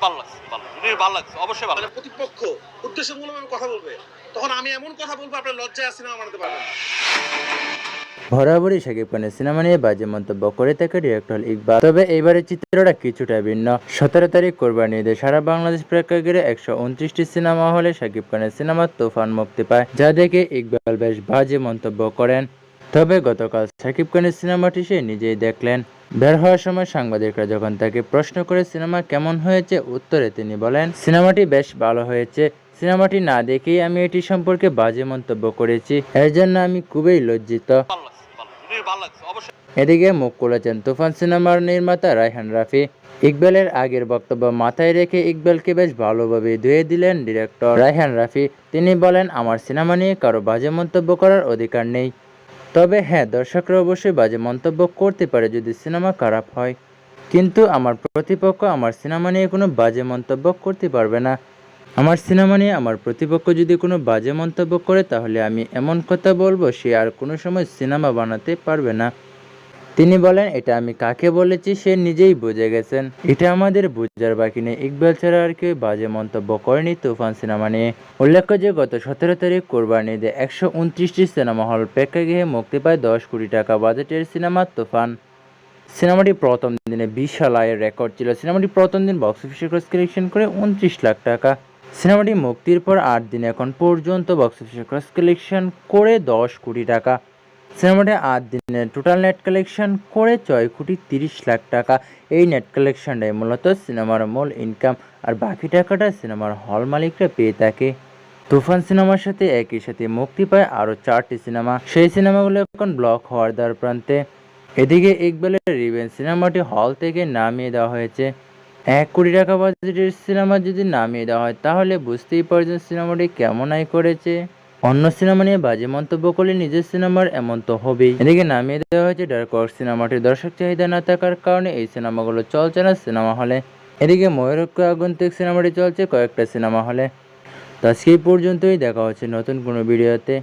ভালো লাগছে, ভালো লাগছে, অবশ্যই ভালো। প্রতিপক্ষ উদ্দেশ্যমূলকভাবে কথা বলবে, তখন আমি এমন কথা বলবো আপনার লজ্জায় সিনেমা বানাতে পারবেন না। বরাবরই শাকিব খানের সিনেমা নিয়ে বাজে মন্তব্য করে থাকে ডিরেক্টর ইকবাল। তবে এইবারের চিত্রটা কিছুটা ভিন্ন। 17 তারিখ কোরবানি ঈদে সারা বাংলাদেশ প্রেক্ষাগৃহে 129টি সিনেমা হলে শাকিব খানের সিনেমা তুফান মুক্তি পায়, যা দেখে ইকবাল বেশ বাজে মন্তব্য করেন। তবে গতকাল শাকিব খানের সিনেমাটি সে নিজেই দেখলেন। বের হওয়ার সময় সাংবাদিকরা যখন তাকে প্রশ্ন করে সিনেমা কেমন হয়েছে, উত্তরে তিনি বলেন, সিনেমাটি বেশ ভালো হয়েছে। সিনেমাটি না দেখেই আমি এটি সম্পর্কে বাজে মন্তব্য করেছি, এর জন্য আমি খুবই লজ্জিত। এদিকে মুখ খুলেছেন তুফান সিনেমার নির্মাতা রায়হান রাফি। ইকবালের আগের বক্তব্য মাথায় রেখে ইকবালকে বেশ ভালোভাবে ধুয়ে দিলেন ডিরেক্টর রায়হান রাফি। তিনি বলেন, আমার সিনেমা নিয়ে কারো বাজে মন্তব্য করার অধিকার নেই। তবে হ্যাঁ, দর্শকরা অবশ্যই বাজে মন্তব্য করতে পারে যদি সিনেমা খারাপ হয়, কিন্তু আমার প্রতিপক্ষ আমার সিনেমা নিয়ে কোনো বাজে মন্তব্য করতে পারবে না। আমার সিনেমা নিয়ে আমার প্রতিপক্ষ যদি কোনো বাজে মন্তব্য করে, তাহলে আমি এমন কথা বলবো সে আর কোনো সময় সিনেমা বানাতে পারবে না। তিনি বলেন, এটা আমি কাকে বলেছি সে নিজেই বুঝে গেছেন। এটা আমাদের বুঝার বাকি নেই। ইকবাল ছাড়া আর কেউ বাজে মন্তব্য করেনি তুফান সিনেমা নিয়ে। উল্লেখ্য যে গত 17 তারিখ কোরবানি ঈদে 129টি সিনেমা হল প্রেক্ষাগৃহে মুক্তি পায় 10 কোটি টাকা বাজেটের সিনেমা তুফান। সিনেমাটি প্রথম দিনে বিশাল আয়ের রেকর্ড ছিল। সিনেমাটি প্রথম দিন বক্স অফিসে গ্রস কালেকশন করে 29 লাখ টাকা। সিনেমাটি মুক্তির পর 8 দিন এখন পর্যন্ত বক্স অফিসে গ্রস কালেকশন করে 10 কোটি টাকা। সিনেমাটি 8 দিনে টোটাল নেট কালেকশন করে 6 কোটি 30 লাখ টাকা। এই নেট কালেকশনটাই মূলত সিনেমার মূল ইনকাম, আর বাকি টাকাটা সিনেমার হল মালিকরা পেয়ে থাকে। তুফান সিনেমার সাথে একই সাথে মুক্তি পায় আরও 4টি সিনেমা। সেই সিনেমাগুলো এখন ব্লক হওয়ার দ্বার প্রান্তে। এদিকে ইকবালের রিভেঞ্জ সিনেমাটি হল থেকে নামিয়ে দেওয়া হয়েছে। 1 কোটি টাকা বাজেটের সিনেমা যদি নামিয়ে দেওয়া হয়, তাহলে বুঝতেই পারছেন সিনেমাটি কেমন আয় করেছে। অন্য সিনেমা নিয়ে বাজে মন্তব্য করলে নিজের সিনেমার এমন তো হবেই। এদিকে নামিয়ে দেওয়া হয়েছে ডার্ক ওয়ার্স সিনেমাটির দর্শক চাহিদা না থাকার কারণে এই সিনেমাগুলো চলছে না সিনেমা হলে। এদিকে ময়ূরক্ষ আগন্তুক সিনেমাটি চলছে কয়েকটা সিনেমা হলে। তো আজকে এই পর্যন্তই, দেখা হচ্ছে নতুন কোনো ভিডিওতে।